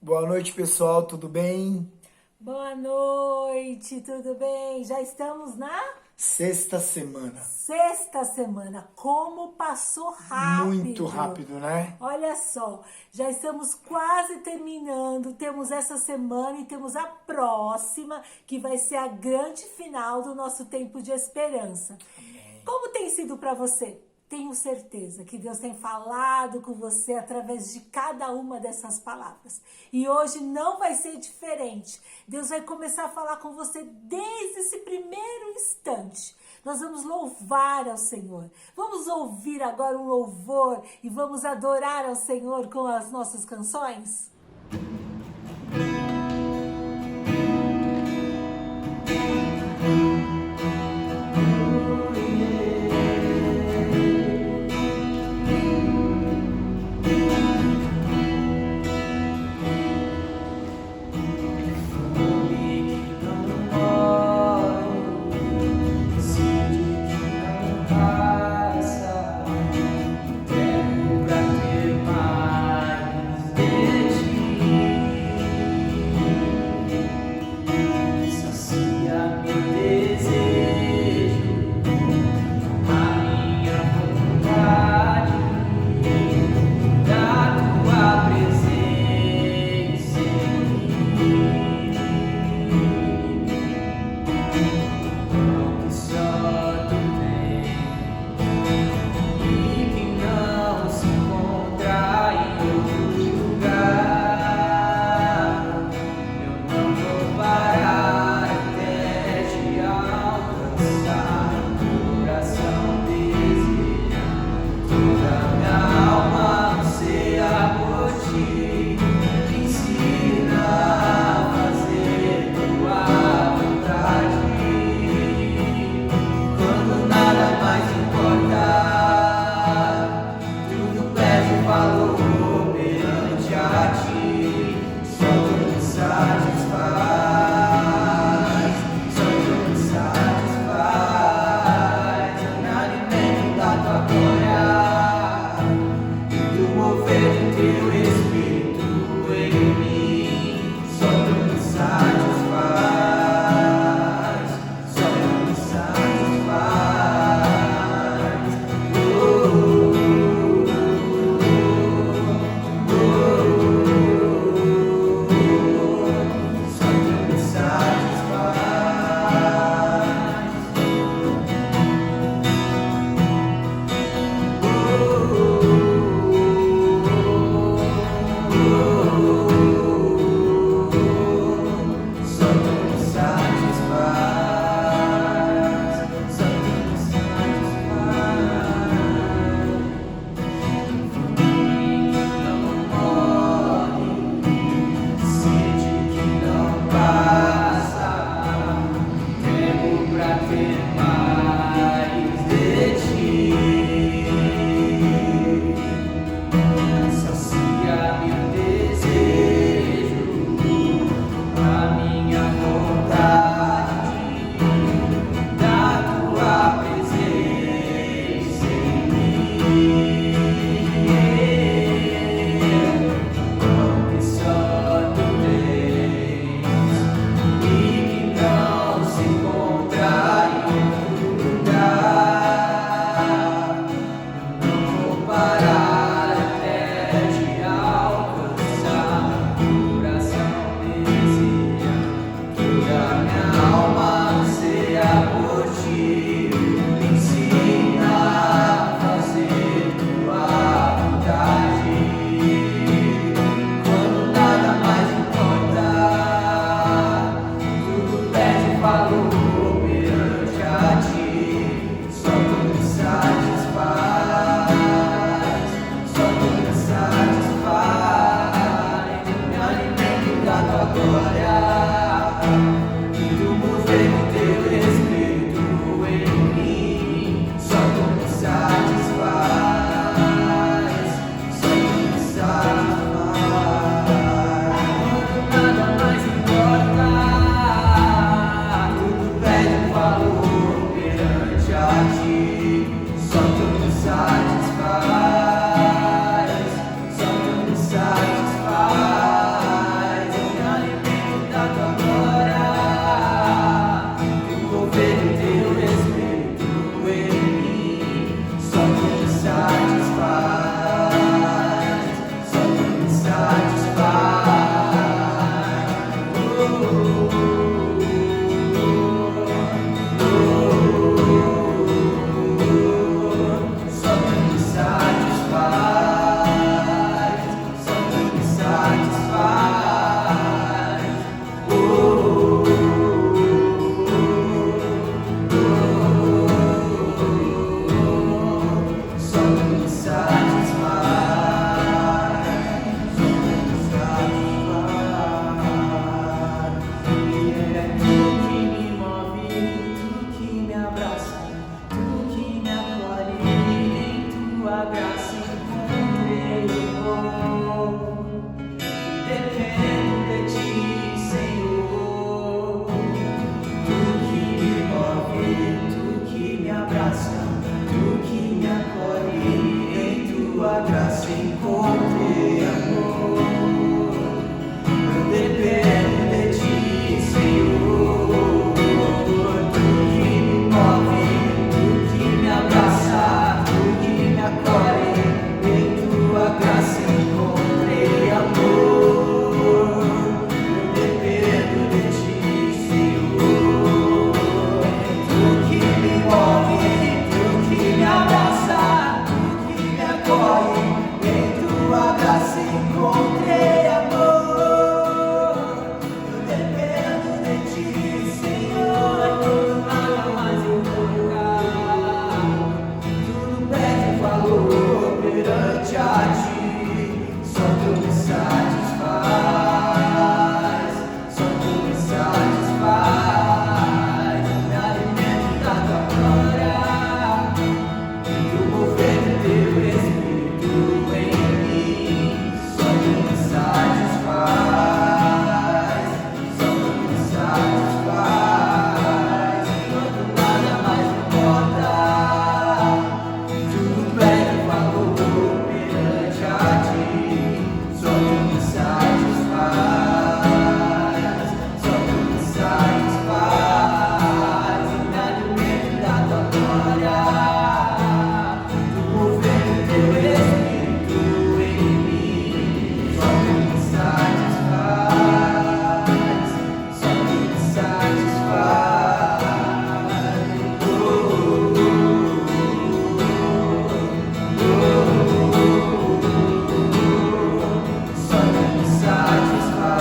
Boa noite, pessoal, tudo bem? Boa noite, tudo bem? Já estamos na Sexta semana. sexta semana. Como passou Muito rápido! rápido, né? Olha só, já estamos quase terminando. Temos essa semana e temos a próxima, que vai ser a grande final do nosso tempo de esperança. Como tem sido para você? Tenho certeza que Deus tem falado com você através de cada uma dessas palavras. E hoje não vai ser diferente. Deus vai começar a falar com você desde esse primeiro instante. Nós vamos louvar ao Senhor. Vamos ouvir agora um louvor e vamos adorar ao Senhor com as nossas canções? graça encontrei amor. Eu dependo de ti, Senhor. Tu que me move, tu que me abraça, tu que me acolhe. Em tua graça encontrei amor. Eu dependo de ti, Senhor. Nada mais importa. Tudo perde valor perante a ti. Só tu me satisfaz. Só tu me satisfaz. Me alimento da tua glória. E o mover do teu Espírito em mim. Só tu me satisfaz. Só tu me satisfaz. Enquanto nada mais importa. Tudo perde valor perante a ti. Só tu me satisfaz. Só tu me satisfaz. Me alimento da tua glória. Tu mover o teu Espírito em mim. Só tu me satisfaz. Só tu me satisfaz. Só tu me satisfaz. Só tu me satisfaz. Só tu me satisfaz.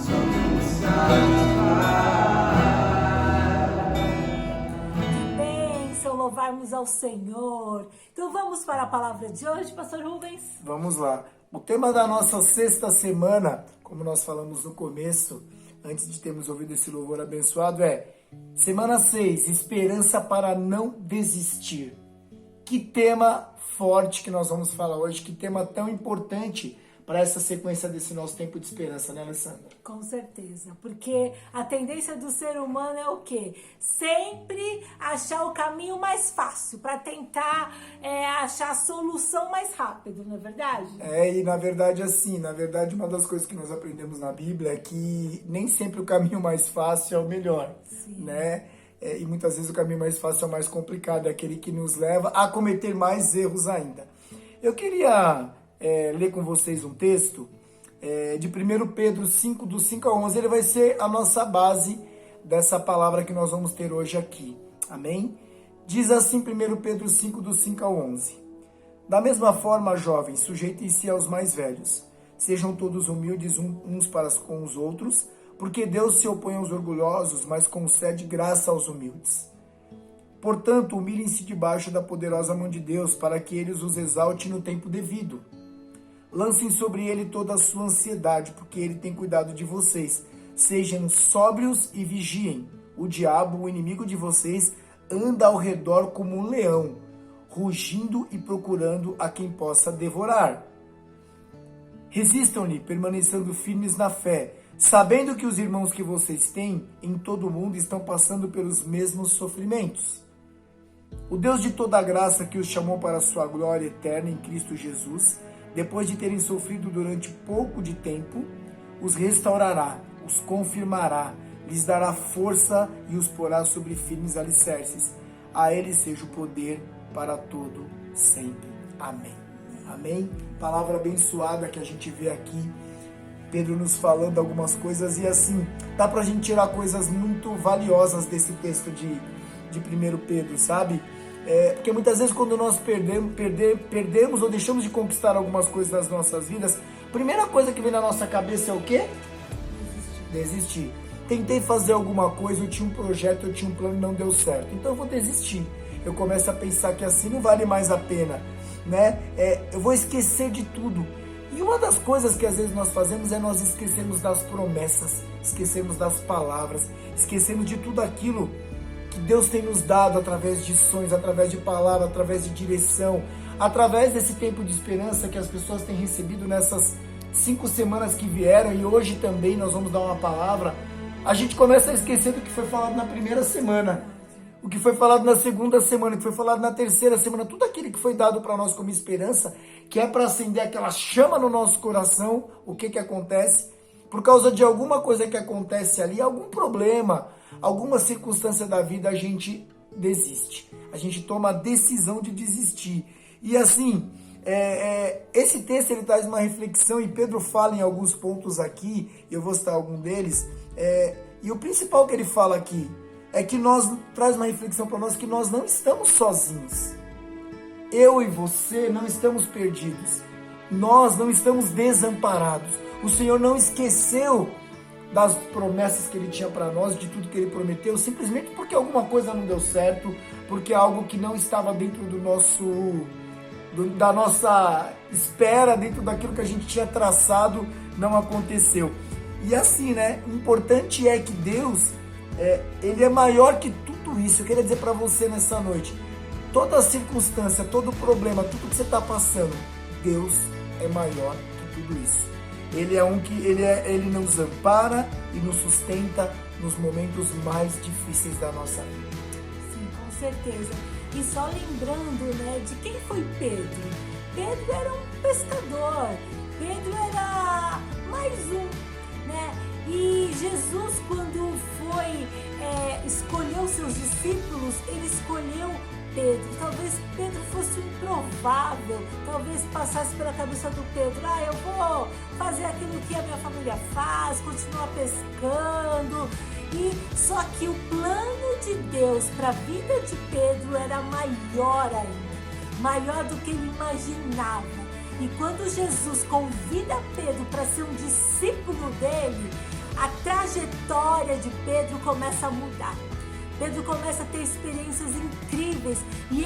Só tu me satisfaz. Que bênção louvarmos ao Senhor. Então vamos para a palavra de hoje, pastor Rubens. Vamos lá. O tema da nossa sexta semana, como nós falamos no começo, antes de termos ouvido esse louvor abençoado, é Semana 6, esperança para não desistir. Que tema forte que nós vamos falar hoje, que tema tão importante para essa sequência desse nosso tempo de esperança, né, Alessandra? Com certeza, porque a tendência do ser humano é o quê? Sempre achar o caminho mais fácil, para tentar achar a solução mais rápido, não é verdade? E na verdade uma das coisas que nós aprendemos na Bíblia é que nem sempre o caminho mais fácil é o melhor, Sim. né? E muitas vezes o caminho mais fácil é o mais complicado, é aquele que nos leva a cometer mais erros ainda. Eu queria ler com vocês um texto de 1 Pedro 5, do 5 a 11. Ele vai ser a nossa base dessa palavra que nós vamos ter hoje aqui. Amém? Diz assim 1 Pedro 5, do 5 ao 11. Da mesma forma, jovens, sujeitem-se aos mais velhos. Sejam todos humildes uns para com os outros, porque Deus se opõe aos orgulhosos, mas concede graça aos humildes. Portanto, humilhem-se debaixo da poderosa mão de Deus, para que Ele os exalte no tempo devido. Lancem sobre Ele toda a sua ansiedade, porque Ele tem cuidado de vocês. Sejam sóbrios e vigiem. O diabo, o inimigo de vocês, anda ao redor como um leão, rugindo e procurando a quem possa devorar. Resistam-lhe, permanecendo firmes na fé, sabendo que os irmãos que vocês têm em todo o mundo estão passando pelos mesmos sofrimentos. O Deus de toda a graça que os chamou para a sua glória eterna em Cristo Jesus, depois de terem sofrido durante pouco de tempo, os restaurará, os confirmará, lhes dará força e os porá sobre firmes alicerces. A Ele seja o poder para todo sempre. Amém. Amém? Palavra abençoada que a gente vê aqui. Pedro nos falando algumas coisas e assim, dá pra gente tirar coisas muito valiosas desse texto de 1 Pedro, sabe? Porque muitas vezes quando nós perdemos ou deixamos de conquistar algumas coisas das nossas vidas, a primeira coisa que vem na nossa cabeça é o quê? Desistir. Tentei fazer alguma coisa, eu tinha um projeto, eu tinha um plano e não deu certo, então eu vou desistir. Eu começo a pensar que assim não vale mais a pena, né? Eu vou esquecer de tudo. E uma das coisas que às vezes nós fazemos é nós esquecermos das promessas, esquecermos das palavras, esquecermos de tudo aquilo que Deus tem nos dado através de sonhos, através de palavra, através de direção, através desse tempo de esperança que as pessoas têm recebido nessas 5 semanas que vieram, e hoje também nós vamos dar uma palavra. A gente começa a esquecer do que foi falado na primeira semana. o que foi falado na segunda semana, o que foi falado na terceira semana, tudo aquilo que foi dado para nós como esperança, que é para acender aquela chama no nosso coração, o que acontece? Por causa de alguma coisa que acontece ali, algum problema, alguma circunstância da vida, a gente desiste. A gente toma a decisão de desistir. E assim, esse texto ele traz uma reflexão, e Pedro fala em alguns pontos aqui, eu vou citar algum deles, e o principal que ele fala aqui é que traz uma reflexão para nós que nós não estamos sozinhos. Eu e você não estamos perdidos. Nós não estamos desamparados. O Senhor não esqueceu das promessas que Ele tinha para nós, de tudo que Ele prometeu, simplesmente porque alguma coisa não deu certo, porque algo que não estava dentro da nossa espera, dentro daquilo que a gente tinha traçado, não aconteceu. E assim, né? O importante é que Deus, Ele é maior que tudo isso. Eu queria dizer para você nessa noite, toda circunstância, todo problema, tudo que você está passando, Deus é maior que tudo isso. Ele é Ele nos ampara e nos sustenta nos momentos mais difíceis da nossa vida. Sim, com certeza. E só lembrando, né, de quem foi Pedro. Pedro era um pescador. Pedro era mais um, né? E Jesus, quando foi escolher os seus discípulos, ele escolheu Pedro. Talvez Pedro fosse um improvável, talvez passasse pela cabeça do Pedro, eu vou fazer aquilo que a minha família faz, continuar pescando. E só que o plano de Deus para a vida de Pedro era maior ainda, maior do que ele imaginava. E quando Jesus convida Pedro para ser um discípulo dele, a trajetória de Pedro começa a mudar. Pedro começa a ter experiências incríveis e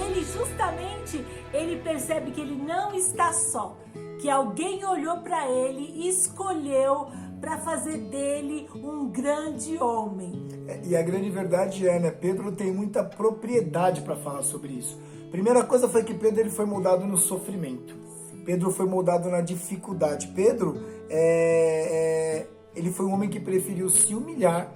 ele percebe que ele não está só, que alguém olhou para ele e escolheu para fazer dele um grande homem. E a grande verdade né? Pedro tem muita propriedade para falar sobre isso. Primeira coisa foi que Pedro ele foi moldado no sofrimento. Pedro foi moldado na dificuldade. Pedro, ele foi um homem que preferiu se humilhar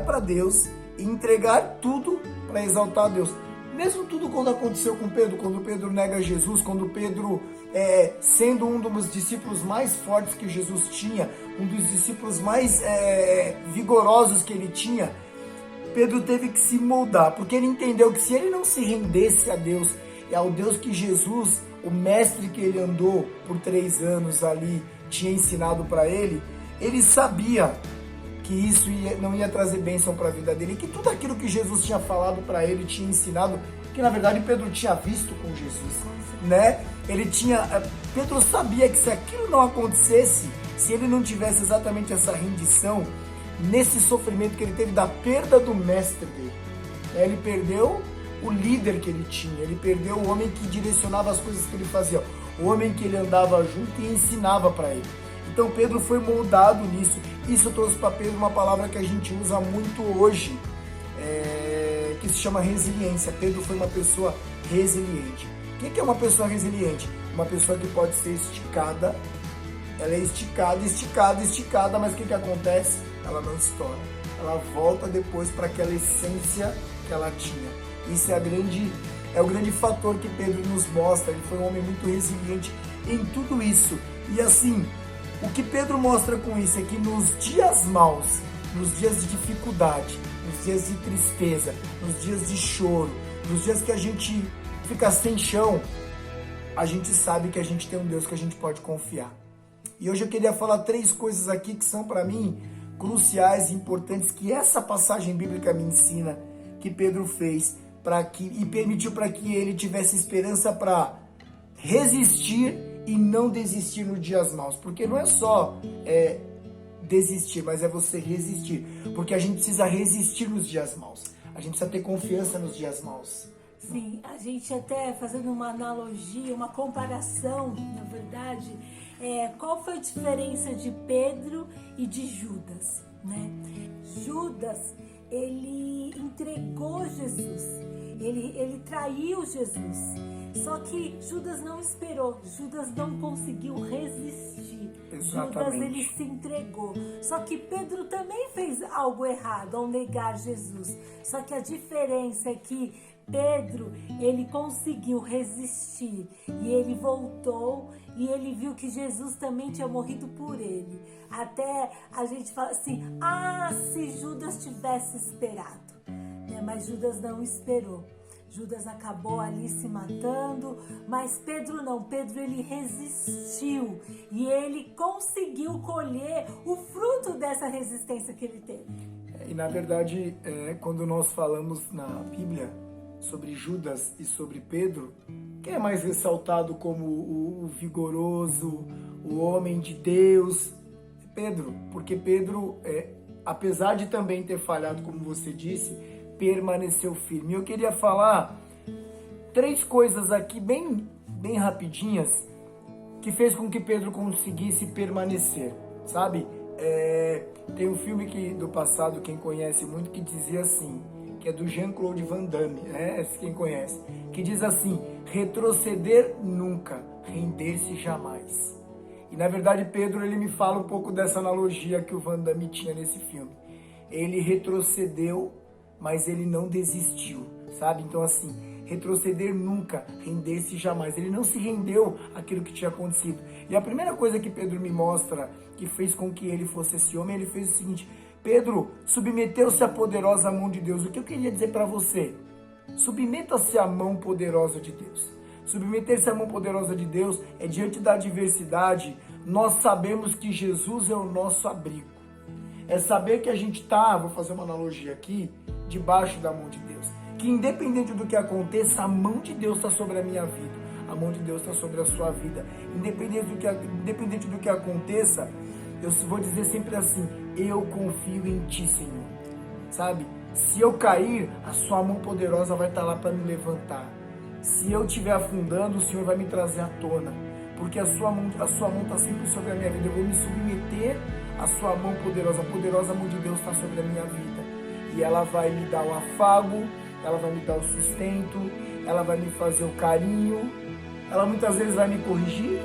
para Deus e entregar tudo para exaltar a Deus. Mesmo tudo quando aconteceu com Pedro, quando Pedro nega Jesus, quando Pedro, sendo um dos discípulos mais fortes que Jesus tinha, um dos discípulos mais vigorosos que ele tinha, Pedro teve que se moldar, porque ele entendeu que se ele não se rendesse a Deus, e ao Deus que Jesus, o mestre que ele andou por 3 anos ali, tinha ensinado para ele, ele sabia que isso não ia trazer bênção para a vida dele, que tudo aquilo que Jesus tinha falado para ele, tinha ensinado, que na verdade Pedro tinha visto com Jesus, né? Pedro sabia que se aquilo não acontecesse, se ele não tivesse exatamente essa rendição, nesse sofrimento que ele teve da perda do mestre dele, ele perdeu o líder que ele tinha, ele perdeu o homem que direcionava as coisas que ele fazia, o homem que ele andava junto e ensinava para ele. Então Pedro foi moldado nisso. Isso trouxe para Pedro uma palavra que a gente usa muito hoje, que se chama resiliência. Pedro foi uma pessoa resiliente. O que é uma pessoa resiliente? Uma pessoa que pode ser esticada. Ela é esticada, mas o que acontece? Ela não estoura. Ela volta depois para aquela essência que ela tinha. Isso é o grande fator que Pedro nos mostra. Ele foi um homem muito resiliente em tudo isso. E assim, o que Pedro mostra com isso é que nos dias maus, nos dias de dificuldade, nos dias de tristeza, nos dias de choro, nos dias que a gente fica sem chão, a gente sabe que a gente tem um Deus que a gente pode confiar. E hoje eu queria falar 3 coisas aqui que são para mim cruciais e importantes, que essa passagem bíblica me ensina, que Pedro fez e permitiu para que ele tivesse esperança para resistir e não desistir nos dias maus. Porque não é só desistir, mas é você resistir. Porque a gente precisa resistir nos dias maus. A gente precisa ter confiança nos dias maus. Sim, a gente até fazendo uma analogia, uma comparação, na verdade, qual foi a diferença de Pedro e de Judas, né? Judas, ele entregou Jesus, ele traiu Jesus. Só que Judas não esperou, Judas não conseguiu resistir. Exatamente. Judas, ele se entregou. Só que Pedro também fez algo errado ao negar Jesus. Só que a diferença é que Pedro, ele conseguiu resistir e ele voltou e ele viu que Jesus também tinha morrido por ele. Até a gente fala assim, se Judas tivesse esperado, né? Mas Judas não esperou. Judas acabou ali se matando, mas Pedro não. Pedro, ele resistiu e ele conseguiu colher o fruto dessa resistência que ele teve. E na verdade, quando nós falamos na Bíblia sobre Judas e sobre Pedro, quem é mais ressaltado como o vigoroso, o homem de Deus? Pedro, porque Pedro, apesar de também ter falhado, como você disse, permaneceu firme. Eu queria falar 3 coisas aqui bem rapidinhas que fez com que Pedro conseguisse permanecer, sabe? Tem um filme do passado, quem conhece muito, que dizia assim, que é do Jean-Claude Van Damme, quem conhece, que diz assim, retroceder nunca, render-se jamais. E na verdade Pedro, ele me fala um pouco dessa analogia que o Van Damme tinha nesse filme. Ele retrocedeu, mas ele não desistiu, sabe? Então assim, retroceder nunca, render-se jamais. Ele não se rendeu àquilo que tinha acontecido. E a primeira coisa que Pedro me mostra que fez com que ele fosse esse homem, ele fez o seguinte: Pedro submeteu-se à poderosa mão de Deus. O que eu queria dizer para você? Submeta-se à mão poderosa de Deus. Submeter-se à mão poderosa de Deus é diante da adversidade, nós sabemos que Jesus é o nosso abrigo. É saber que a gente está, vou fazer uma analogia aqui, debaixo da mão de Deus. Que independente do que aconteça, a mão de Deus está sobre a minha vida. A mão de Deus está sobre a sua vida. Independente do que aconteça, eu vou dizer sempre assim, eu confio em Ti, Senhor. Sabe? Se eu cair, a Sua mão poderosa vai estar lá para me levantar. Se eu estiver afundando, o Senhor vai me trazer à tona. Porque a sua mão está sempre sobre a minha vida. Eu vou me submeter à Sua mão poderosa. A poderosa mão de Deus está sobre a minha vida. E ela vai me dar o afago, ela vai me dar o sustento, ela vai me fazer o carinho, ela muitas vezes vai me corrigir,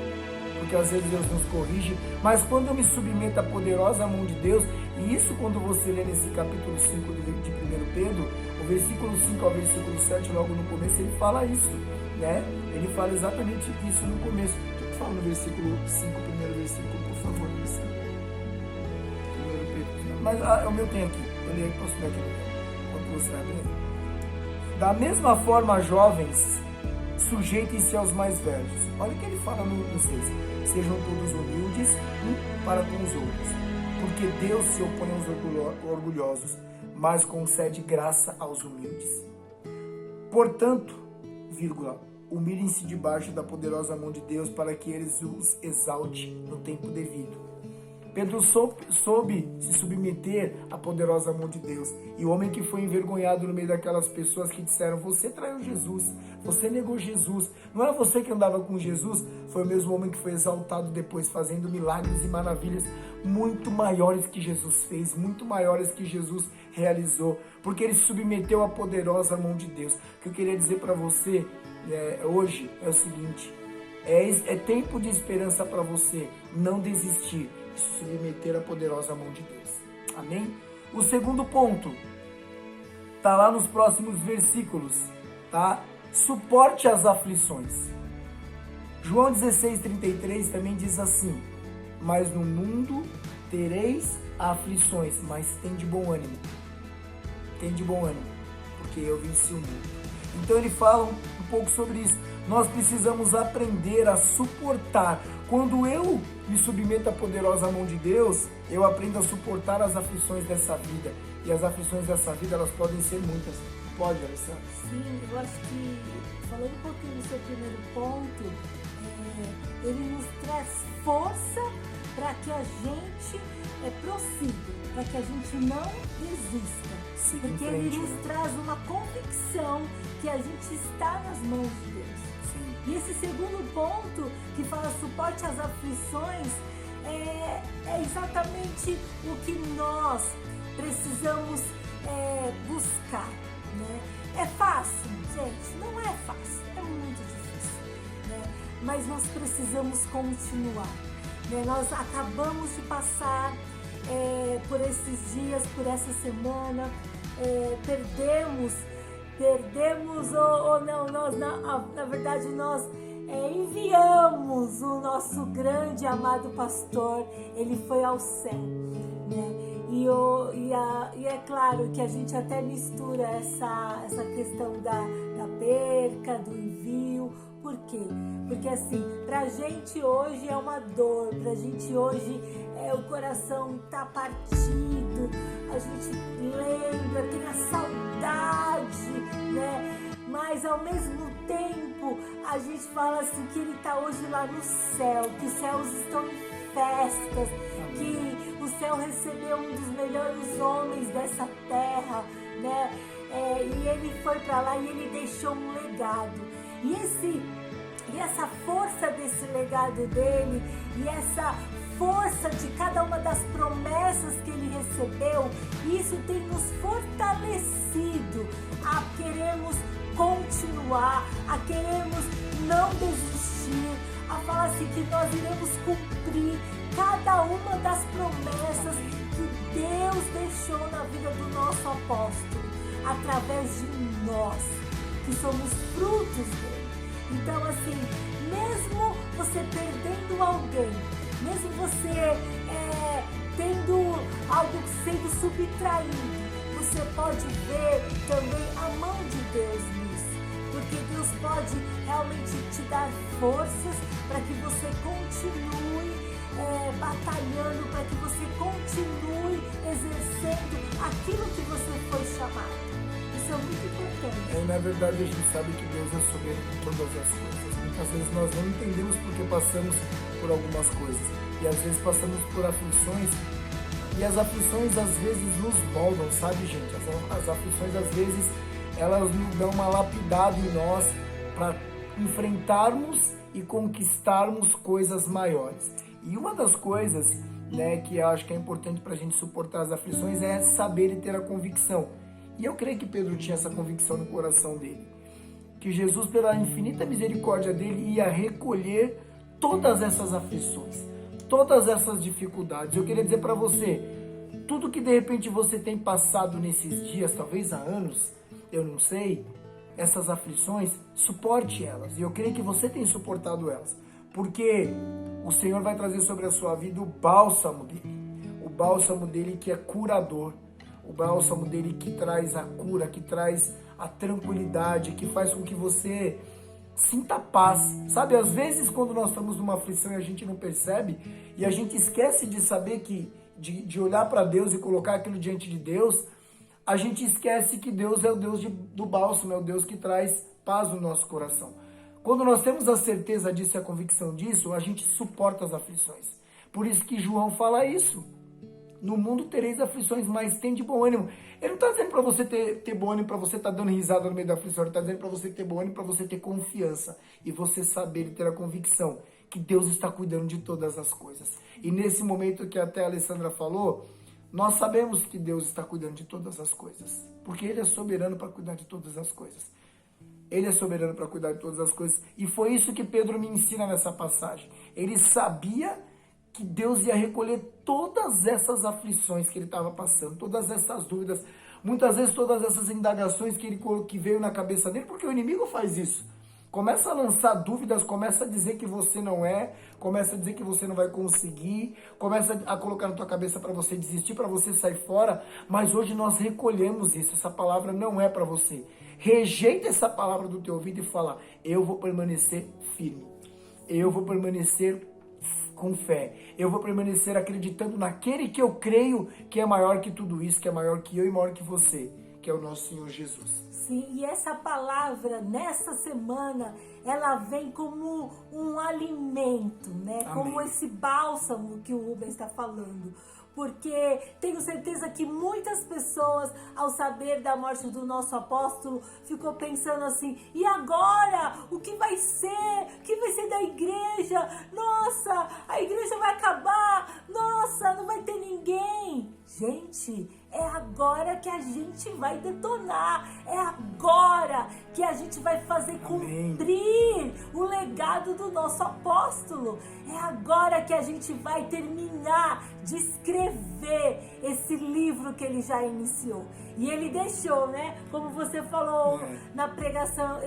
porque às vezes Deus nos corrige, mas quando eu me submeto à poderosa mão de Deus, e isso quando você lê nesse capítulo 5 de 1 Pedro, o versículo 5 ao versículo 7, logo no começo, ele fala isso, né? Ele fala exatamente isso no começo. O que fala no versículo 5, primeiro versículo, por favor, Luciano? 1 Pedro, mas o meu tem aqui, eu leio, posso ler aqui quando você abre aí. Da mesma forma, jovens, sujeitem-se aos mais velhos. Olha o que ele fala no 6. Sejam todos humildes para com os outros, porque Deus se opõe aos orgulhosos, mas concede graça aos humildes. Portanto, humilhem-se debaixo da poderosa mão de Deus para que eles os exalte no tempo devido. Pedro soube se submeter à poderosa mão de Deus. E o homem que foi envergonhado no meio daquelas pessoas que disseram, você traiu Jesus, você negou Jesus, não era você que andava com Jesus, foi o mesmo homem que foi exaltado depois, fazendo milagres e maravilhas muito maiores que Jesus fez, muito maiores que Jesus realizou, porque ele se submeteu à poderosa mão de Deus. O que eu queria dizer para você hoje é o seguinte, é tempo de esperança para você não desistir, se submeter à poderosa mão de Deus. Amém? O segundo ponto está lá nos próximos versículos, tá? Suporte as aflições. João 16:33 também diz assim, mas no mundo tereis aflições, mas tem de bom ânimo. Tem de bom ânimo, porque eu venci o mundo. Então ele fala um pouco sobre isso. Nós precisamos aprender a suportar. Quando eu me submeto à poderosa mão de Deus, eu aprendo a suportar as aflições dessa vida. E as aflições dessa vida, elas podem ser muitas. Pode, Alessandra? Sim, eu acho que, falando um pouquinho do seu primeiro ponto, ele nos traz força para que a gente prossiga, para que a gente não desista. Porque ele nos traz uma convicção que a gente está nas mãos de Deus. E esse segundo ponto, que fala suporte às aflições, é exatamente o que nós precisamos buscar, né? É fácil, gente? Não é fácil, é muito difícil. mas nós precisamos continuar, né? Nós acabamos de passar por esses dias, por essa semana, perdemos ou não, nós na verdade nós enviamos o nosso grande amado pastor, ele foi ao céu, né? E é claro que a gente até mistura essa questão da perca, do envio. Por quê? Porque assim, pra gente hoje é uma dor, pra gente hoje o coração tá partido, a gente lembra, tem a saudade, né? Mas ao mesmo tempo a gente fala assim que ele tá hoje lá no céu, que os céus estão em festas, que o céu recebeu um dos melhores homens dessa terra, né? E ele foi para lá e ele deixou um legado. E essa força desse legado dele, e essa força de cada uma das promessas que ele recebeu, isso tem nos fortalecido a queremos continuar, a queremos não desistir, a falar assim que nós iremos cumprir cada uma das promessas que Deus deixou na vida do nosso apóstolo, através de nós, que somos frutos dele. Então assim, mesmo você perdendo alguém, mesmo você tendo algo sendo subtraído, você pode ver também a mão de Deus nisso, porque Deus pode realmente te dar forças para que você continue batalhando, para que você continue exercendo aquilo que você foi chamado. Isso é muito importante. Na verdade, a gente sabe que Deus é soberano em todas as coisas. Muitas vezes nós não entendemos porque passamos por algumas coisas. E às vezes passamos por aflições. E as aflições às vezes nos moldam, sabe, gente? As aflições às vezes elas nos dão uma lapidada em nós para enfrentarmos e conquistarmos coisas maiores. E uma das coisas, né, que eu acho que é importante para a gente suportar as aflições é saber e ter a convicção. E eu creio que Pedro tinha essa convicção no coração dele, que Jesus, pela infinita misericórdia dele, ia recolher todas essas aflições, todas essas dificuldades. Eu queria dizer para você, tudo que de repente você tem passado nesses dias, talvez há anos, eu não sei, essas aflições, suporte elas. E eu creio que você tem suportado elas, porque o Senhor vai trazer sobre a sua vida o bálsamo dele que é curador, o bálsamo dele que traz a cura, que traz a tranquilidade, que faz com que você sinta paz. Sabe, às vezes quando nós estamos numa aflição e a gente não percebe, e a gente esquece de saber que, de olhar para Deus e colocar aquilo diante de Deus, a gente esquece que Deus é o Deus do bálsamo, é o Deus que traz paz no nosso coração. Quando nós temos a certeza disso e a convicção disso, a gente suporta as aflições. Por isso que João fala isso. No mundo tereis aflições, mas tem de bom ânimo. Ele não está dizendo para você ter bom ânimo, para você estar dando risada no meio da aflição. Ele está dizendo para você ter bom ânimo, para você ter confiança. E você saber e ter a convicção que Deus está cuidando de todas as coisas. E nesse momento que até a Alessandra falou, nós sabemos que Deus está cuidando de todas as coisas. Porque Ele é soberano para cuidar de todas as coisas. Ele é soberano para cuidar de todas as coisas. E foi isso que Pedro me ensina nessa passagem. Ele sabia que Deus ia recolher todas essas aflições que ele estava passando, todas essas dúvidas, muitas vezes todas essas indagações que veio na cabeça dele, porque o inimigo faz isso. Começa a lançar dúvidas, começa a dizer que você não é, começa a dizer que você não vai conseguir, começa a colocar na tua cabeça para você desistir, para você sair fora, mas hoje nós recolhemos isso, essa palavra não é para você. Rejeita essa palavra do teu ouvido e fala, eu vou permanecer firme, eu vou permanecer com fé, eu vou permanecer acreditando naquele que eu creio que é maior que tudo isso, que é maior que eu e maior que você, que é o nosso Senhor Jesus. Sim, e essa palavra, nessa semana, ela vem como um alimento, né? Amém. Como esse bálsamo que o Rubens está falando. Porque tenho certeza que muitas pessoas, ao saber da morte do nosso apóstolo, ficou pensando assim, e agora? O que vai ser? O que vai ser da igreja? Nossa, a igreja vai acabar! Nossa, não vai ter ninguém! Gente, É agora que a gente vai detonar. É agora que a gente vai fazer cumprir o legado do nosso apóstolo. É agora que a gente vai terminar de escrever esse livro que ele já iniciou. E ele deixou, né? Como você falou na pregação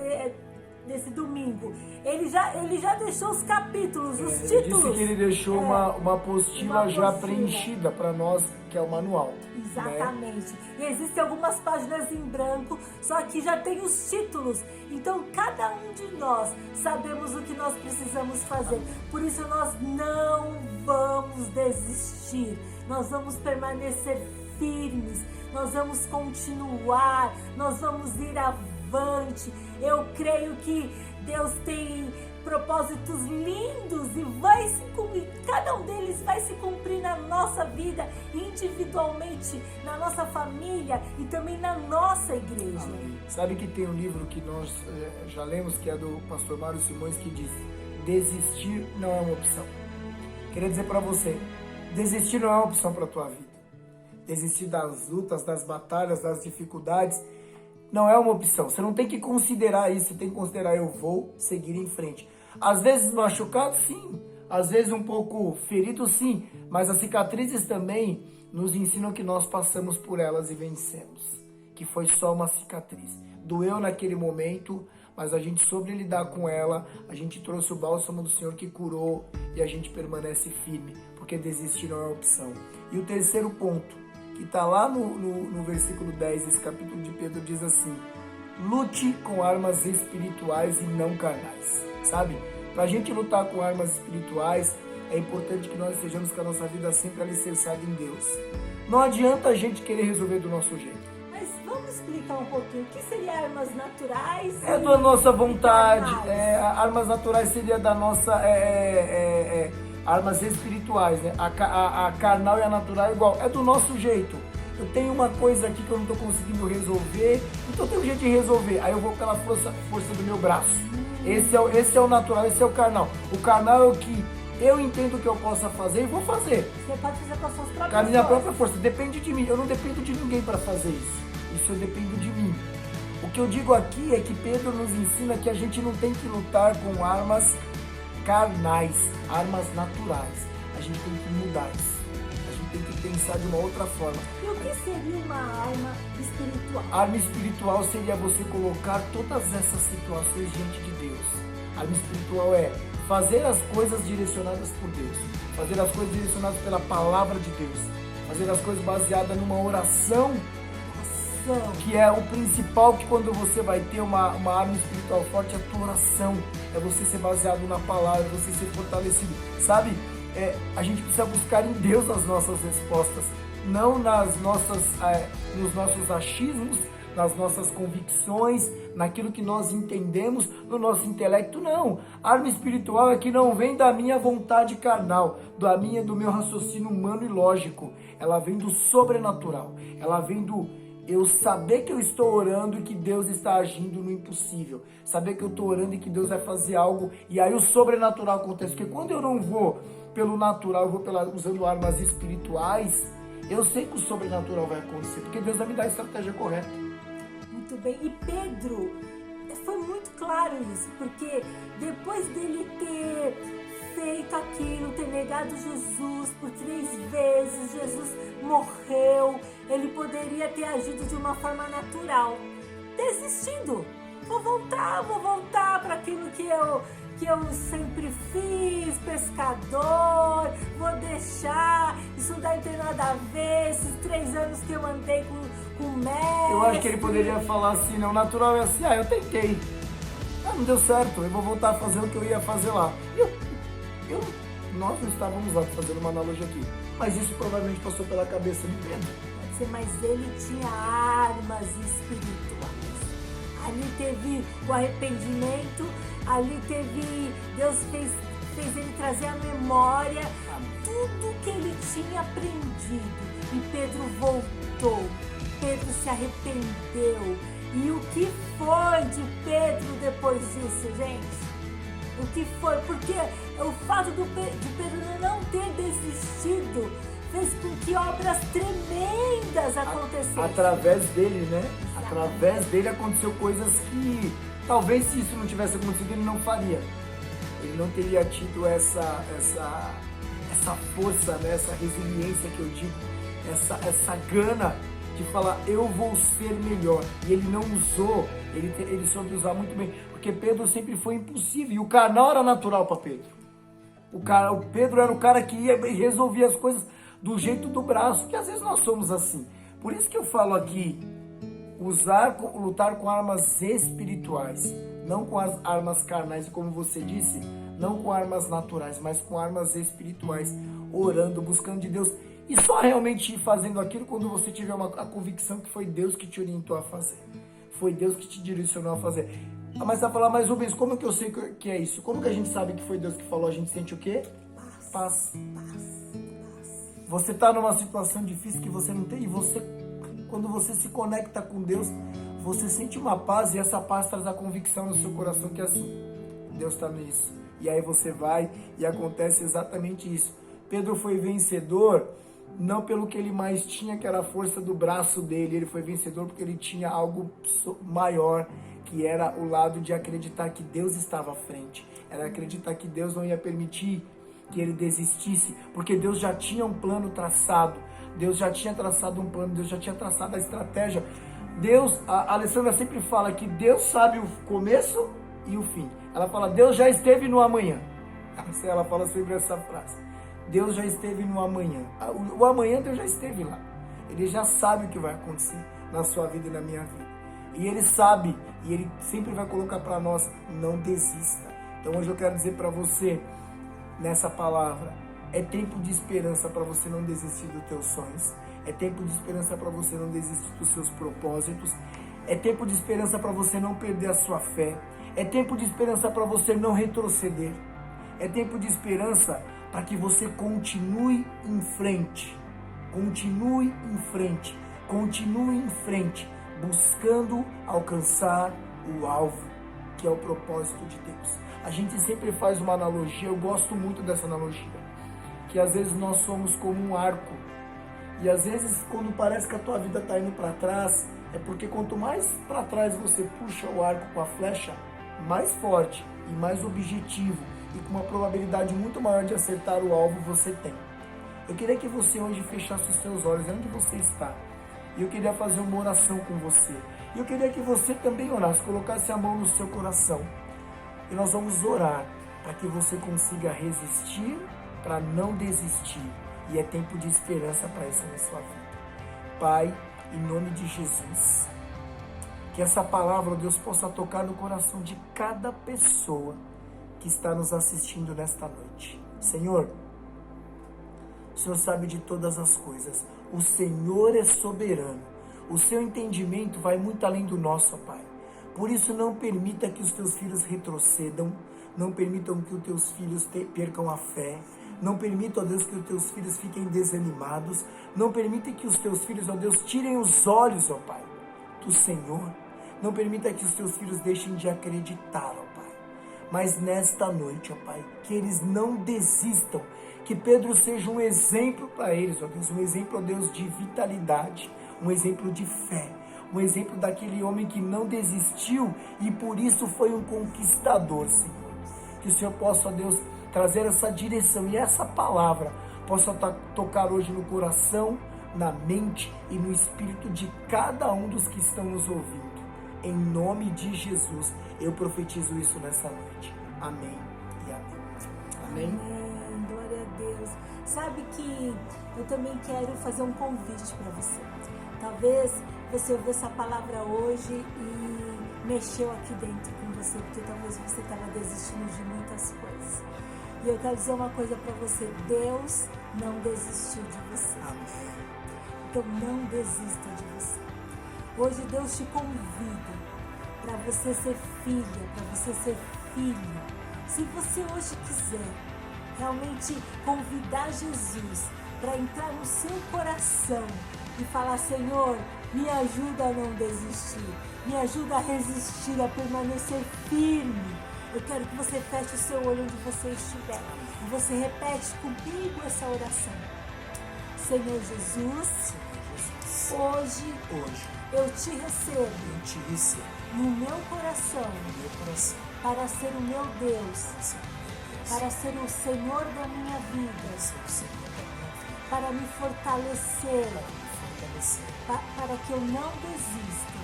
desse domingo. Ele já deixou os capítulos, os títulos. Disse que ele deixou uma apostila já preenchida para nós, que é o manual. Exatamente. Né? E existem algumas páginas em branco, só que já tem os títulos. Então, cada um de nós sabemos o que nós precisamos fazer. Por isso, nós não vamos desistir. Nós vamos permanecer firmes. Nós vamos continuar. Nós vamos ir avante. Eu creio que Deus tem propósitos lindos e vai se cumprir, cada um deles vai se cumprir na nossa vida, individualmente, na nossa família e também na nossa igreja. Amém. Sabe que tem um livro que nós já lemos, que é do pastor Mário Simões, que diz: desistir não é uma opção. Queria dizer para você, desistir não é uma opção para a tua vida. Desistir das lutas, das batalhas, das dificuldades, não é uma opção. Você não tem que considerar isso, você tem que considerar: eu vou seguir em frente. Às vezes machucado, sim. Às vezes um pouco ferido, sim. Mas as cicatrizes também nos ensinam que nós passamos por elas e vencemos. Que foi só uma cicatriz. Doeu naquele momento, mas a gente soube lidar com ela. A gente trouxe o bálsamo do Senhor que curou e a gente permanece firme. Porque desistir não é opção. E o terceiro ponto, que está lá no versículo 10, esse capítulo de Pedro, diz assim: lute com armas espirituais e não carnais. Sabe? Para a gente lutar com armas espirituais, é importante que nós estejamos com a nossa vida sempre alicerçada em Deus. Não adianta a gente querer resolver do nosso jeito. Mas vamos explicar um pouquinho. O que seria armas naturais? É da nossa vontade. Armas naturais seria da nossa... armas espirituais, né? A carnal e a natural é igual. É do nosso jeito. Eu tenho uma coisa aqui que eu não estou conseguindo resolver, então tem um jeito de resolver. Aí eu vou pela força do meu braço. Esse é o natural, esse é o carnal. O carnal é o que eu entendo que eu possa fazer e vou fazer. Você pode fazer com as suas próprias Com a minha própria força. Depende de mim. Eu não dependo de ninguém para fazer isso. Isso eu dependo de mim. O que eu digo aqui é que Pedro nos ensina que a gente não tem que lutar com armas carnais, armas naturais. A gente tem que mudar isso. A gente tem que pensar de uma outra forma. E o que seria uma arma espiritual? Arma espiritual seria você colocar todas essas situações diante de Deus. Arma espiritual é fazer as coisas direcionadas por Deus. Fazer as coisas direcionadas pela palavra de Deus. Fazer as coisas baseadas numa oração, que é o principal, que quando você vai ter uma arma espiritual forte, é a tua oração. É você ser baseado na palavra, você ser fortalecido. Sabe? A gente precisa buscar em Deus as nossas respostas, não nos nossos achismos, nas nossas convicções, naquilo que nós entendemos, no nosso intelecto, não. A arma espiritual é que não vem da minha vontade carnal, do meu raciocínio humano e lógico. Ela vem do sobrenatural. Ela vem do eu saber que eu estou orando e que Deus está agindo no impossível. Saber que eu estou orando e que Deus vai fazer algo, e aí o sobrenatural acontece. Porque quando eu não vou pelo natural, eu vou usando armas espirituais, eu sei que o sobrenatural vai acontecer, porque Deus vai me dar a estratégia correta. Muito bem. E Pedro, foi muito claro isso, porque depois dele ter feito aquilo, ter negado Jesus por 3 vezes, Jesus morreu, ele poderia ter agido de uma forma natural, desistindo. Vou voltar para aquilo que eu sempre fiz, pescador, vou deixar, isso daí tem nada a ver, esses 3 anos que eu andei com o mestre. Eu acho que ele poderia falar assim, não, natural é assim, eu tentei, não deu certo, eu vou voltar a fazer o que eu ia fazer lá. Nós não estávamos lá fazendo uma analogia aqui, mas isso provavelmente passou pela cabeça de Pedro. Pode ser, mas ele tinha armas espirituais. Ali teve o arrependimento, ali teve, Deus fez ele trazer à memória tudo que ele tinha aprendido. E Pedro voltou, Pedro se arrependeu. E o que foi de Pedro depois disso, gente? O que foi? Porque o fato de Pedro não ter desistido fez com que obras tremendas acontecessem. Através dele, né? Através dele aconteceu coisas que talvez se isso não tivesse acontecido ele não faria. Ele não teria tido essa força, né? Essa resiliência que eu digo, essa gana de falar, eu vou ser melhor. E ele não usou, ele soube usar muito bem, porque Pedro sempre foi impulsivo e o canal era natural para Pedro. O Pedro era o cara que ia e resolvia as coisas do jeito do braço, que às vezes nós somos assim. Por isso que eu falo aqui, lutar com armas espirituais, não com as armas carnais, como você disse, não com armas naturais, mas com armas espirituais, orando, buscando de Deus, e só realmente fazendo aquilo quando você tiver a convicção que foi Deus que te orientou a fazer, foi Deus que te direcionou a fazer. Mas você vai falar, mas Rubens, como que eu sei que é isso? Como que a gente sabe que foi Deus que falou? A gente sente o quê? Paz. Você está numa situação difícil que você não tem, e quando você se conecta com Deus, você sente uma paz, e essa paz traz a convicção no seu coração que é assim, Deus está nisso. E aí você vai e acontece exatamente isso. Pedro foi vencedor não pelo que ele mais tinha, que era a força do braço dele. Ele foi vencedor porque ele tinha algo maior, que era o lado de acreditar que Deus estava à frente. Era acreditar que Deus não ia permitir que ele desistisse, porque Deus já tinha um plano traçado. Deus já tinha traçado um plano, Deus já tinha traçado a estratégia. A Alessandra sempre fala que Deus sabe o começo e o fim. Ela fala, Deus já esteve no amanhã. Ela fala sempre essa frase. Deus já esteve no amanhã. O amanhã Deus já esteve lá. Ele já sabe o que vai acontecer na sua vida e na minha vida. E Ele sabe, e Ele sempre vai colocar para nós, não desista. Então hoje eu quero dizer para você, nessa palavra, é tempo de esperança para você não desistir dos teus sonhos. É tempo de esperança para você não desistir dos seus propósitos. É tempo de esperança para você não perder a sua fé. É tempo de esperança para você não retroceder. É tempo de esperança para que você continue em frente. Continue em frente. Continue em frente, buscando alcançar o alvo, que é o propósito de Deus. A gente sempre faz uma analogia, eu gosto muito dessa analogia, que às vezes nós somos como um arco. E às vezes, quando parece que a tua vida está indo para trás, é porque quanto mais para trás você puxa o arco com a flecha, mais forte e mais objetivo e com uma probabilidade muito maior de acertar o alvo você tem. Eu queria que você hoje fechasse os seus olhos onde você está. E eu queria fazer uma oração com você. E eu queria que você também orasse, colocasse a mão no seu coração. E nós vamos orar para que você consiga resistir, para não desistir. E é tempo de esperança para isso na sua vida. Pai, em nome de Jesus, que essa palavra, Deus, possa tocar no coração de cada pessoa que está nos assistindo nesta noite. Senhor, o Senhor sabe de todas as coisas. O Senhor é soberano. O seu entendimento vai muito além do nosso, Pai. Por isso, não permita que os teus filhos retrocedam. Não permitam que os teus filhos percam a fé. Não permita, ó Deus, que os teus filhos fiquem desanimados. Não permita que os teus filhos, ó Deus, tirem os olhos, ó Pai, do Senhor. Não permita que os teus filhos deixem de acreditar, ó Pai. Mas nesta noite, ó Pai, que eles não desistam. Que Pedro seja um exemplo para eles, ó Deus. Um exemplo, ó Deus, de vitalidade. Um exemplo de fé. Um exemplo daquele homem que não desistiu e por isso foi um conquistador, Senhor. Que o Senhor possa, ó Deus, trazer essa direção e essa palavra possa tocar hoje no coração, na mente e no espírito de cada um dos que estão nos ouvindo. Em nome de Jesus, eu profetizo isso nessa noite. Amém e amém. Amém? Amém. Glória a Deus. Sabe que eu também quero fazer um convite para você. Talvez você ouviu essa palavra hoje e mexeu aqui dentro com você, porque talvez você estava desistindo de muitas coisas. E eu quero dizer uma coisa para você, Deus não desistiu de você. Então não desista de você. Hoje Deus te convida para você ser filha, para você ser filho. Se você hoje quiser realmente convidar Jesus para entrar no seu coração e falar, Senhor, me ajuda a não desistir, me ajuda a resistir, a permanecer firme. Eu quero que você feche o seu olho onde você estiver. E você repete comigo essa oração. Senhor Jesus, hoje eu te recebo no meu coração para ser o meu Deus, para ser o Senhor da minha vida, para me fortalecer, para que eu não desista.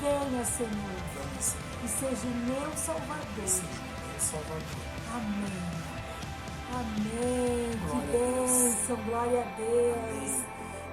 Venha, Senhor, e seja o meu Salvador. Amém. Amém. Que bênção, glória a Deus.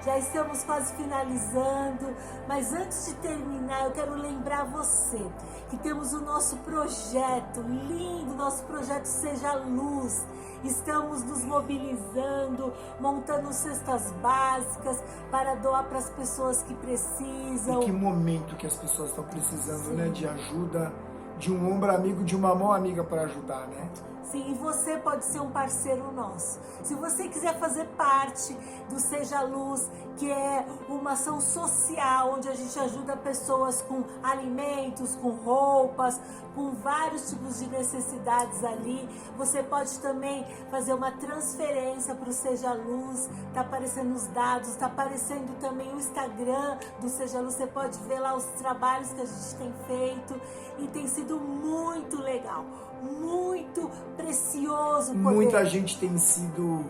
Já estamos quase finalizando, mas antes de terminar, eu quero lembrar você que temos o nosso projeto lindo, nosso projeto Seja Luz. Estamos nos mobilizando, montando cestas básicas para doar para as pessoas que precisam. E que momento que as pessoas estão precisando, né? De ajuda, de um ombro amigo, de uma mão amiga para ajudar, né? Sim, e você pode ser um parceiro nosso. Se você quiser fazer parte do Seja Luz, que é uma ação social, onde a gente ajuda pessoas com alimentos, com roupas, com vários tipos de necessidades ali, você pode também fazer uma transferência para o Seja Luz. Tá aparecendo os dados, tá aparecendo também o Instagram do Seja Luz. Você pode ver lá os trabalhos que a gente tem feito e tem sido muito legal. Muito precioso poder. Muita gente tem sido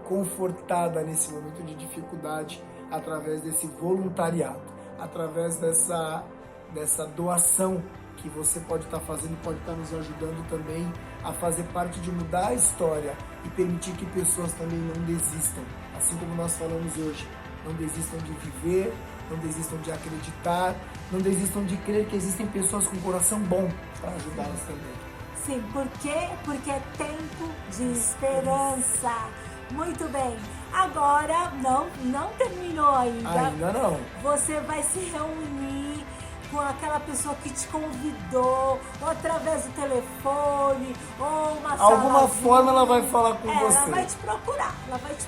confortada nesse momento de dificuldade através desse voluntariado, através dessa doação que você pode estar fazendo, pode estar nos ajudando também a fazer parte de mudar a história e permitir que pessoas também não desistam, assim como nós falamos hoje, não desistam de viver, não desistam de acreditar, não desistam de crer que existem pessoas com coração bom para ajudá-las também. Sim, por quê? Porque é tempo de esperança. Muito bem. Agora, não terminou ainda. Ainda não. Você vai se reunir com aquela pessoa que te convidou, ou através do telefone, ou uma sala. Alguma forma ela vai falar com você. Ela vai te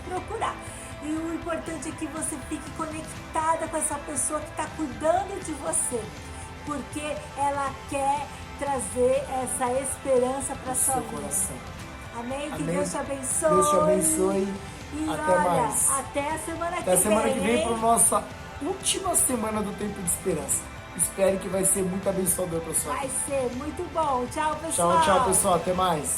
procurar. E o importante é que você fique conectada com essa pessoa que está cuidando de você. Porque ela quer trazer essa esperança para sua vida. Coração. Amém? Que Amém. Deus te abençoe. Deus te abençoe. E até olha, mais. até a semana que vem. Até a semana que vem hein? para nossa última semana do Tempo de Esperança. Espero que vai ser muito abençoador para sua vida. Vai ser muito bom. Tchau, pessoal. Tchau, pessoal. Até mais.